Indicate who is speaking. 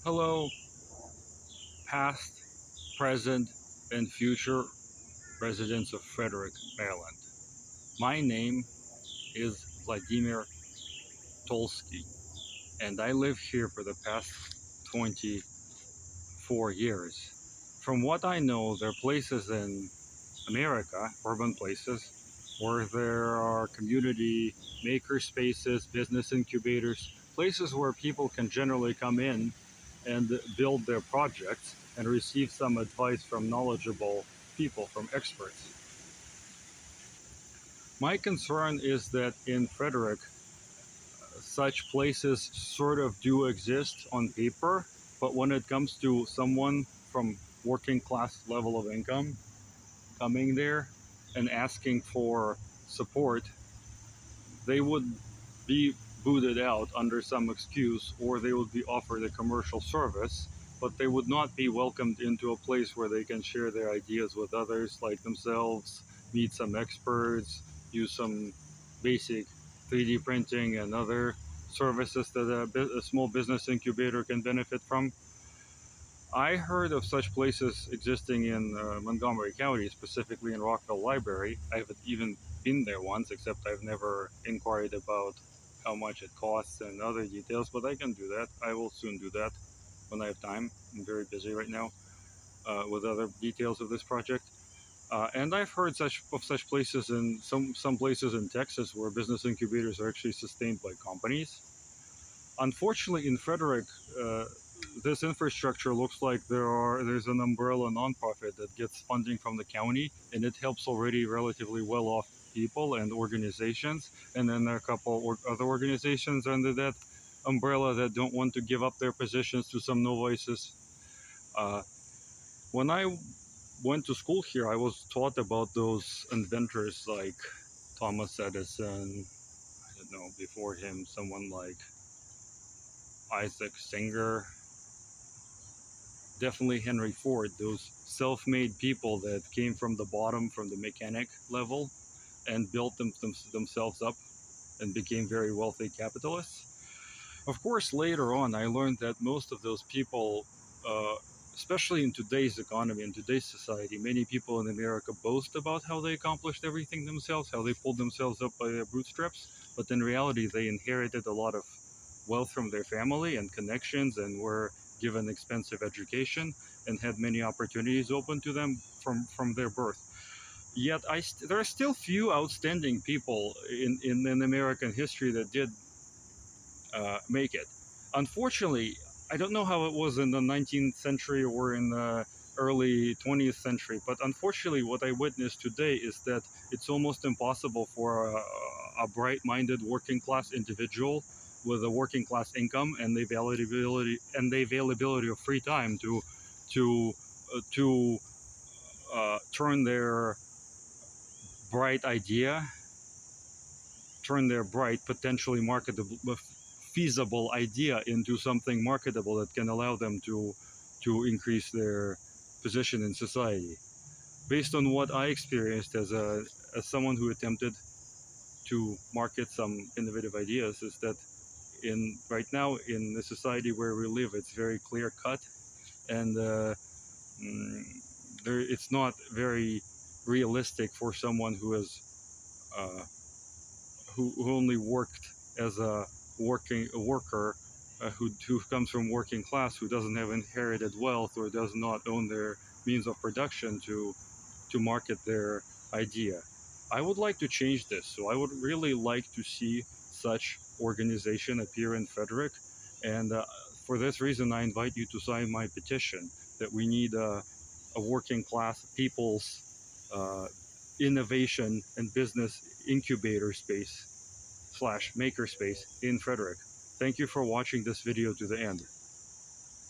Speaker 1: Hello, past, present, and future residents of Frederick, Maryland. My name is Vladimir Tolsky, and I live here for the past 24 years. From what I know, there are places in America, urban places, where there are community maker spaces, business incubators, places where people can generally come in and build their projects and receive some advice from knowledgeable people, from experts. My concern is that in Frederick, such places sort of do exist on paper, but when it comes to someone from working class level of income coming there and asking for support, they would be booted out under some excuse, or they would be offered a commercial service, but they would not be welcomed into a place where they can share their ideas with others like themselves, meet some experts, use some basic 3D printing and other services that a small business incubator can benefit from. I heard of such places existing in Montgomery County, specifically in Rockville Library. I haven't even been there once, except I've never inquired about how much it costs and other details, but I can do that. I will soon do that when I have time. I'm very busy right now with other details of this project. And I've heard of such places in some places in Texas where business incubators are actually sustained by companies. Unfortunately, in Frederick, uh, this infrastructure looks like there's an umbrella nonprofit that gets funding from the county, and it helps already relatively well-off people and organizations. And then there are a couple other organizations under that umbrella that don't want to give up their positions to some novices. Uh, when I went to school here, I was taught about those inventors like Thomas Edison. I don't know, before him, someone like Isaac Singer, definitely Henry Ford, those self-made people that came from the bottom, from the mechanic level, and built themselves up and became very wealthy capitalists. Of course, later on, I learned that most of those people, uh, especially in today's economy, in today's society, many people in America boast about how they accomplished everything themselves, how they pulled themselves up by their bootstraps, but in reality, they inherited a lot of wealth from their family and connections and were given expensive education and had many opportunities open to them from their birth. Yet there are still few outstanding people in American history that did make it. Unfortunately, I don't know how it was in the 19th century or in the early 20th century, but unfortunately, what I witnessed today is that it's almost impossible for a bright-minded working class individual with a working class income and the availability of free time to turn their bright idea, turn their bright, potentially marketable, feasible idea into something marketable that can allow them to increase their position in society. Based on what I experienced as someone who attempted to market some innovative ideas, is that in right now in the society where we live, it's very clear cut, and mm, it's not very realistic for someone uh, who only worked as a worker, who comes from working class, who doesn't have inherited wealth or does not own their means of production to market their idea. I would like to change this, so I would really like to see such organization appear in Frederick, and for this reason, I invite you to sign my petition that we need a working class people's uh, innovation and business incubator space / makerspace in Frederick. Thank you for watching this video to the end.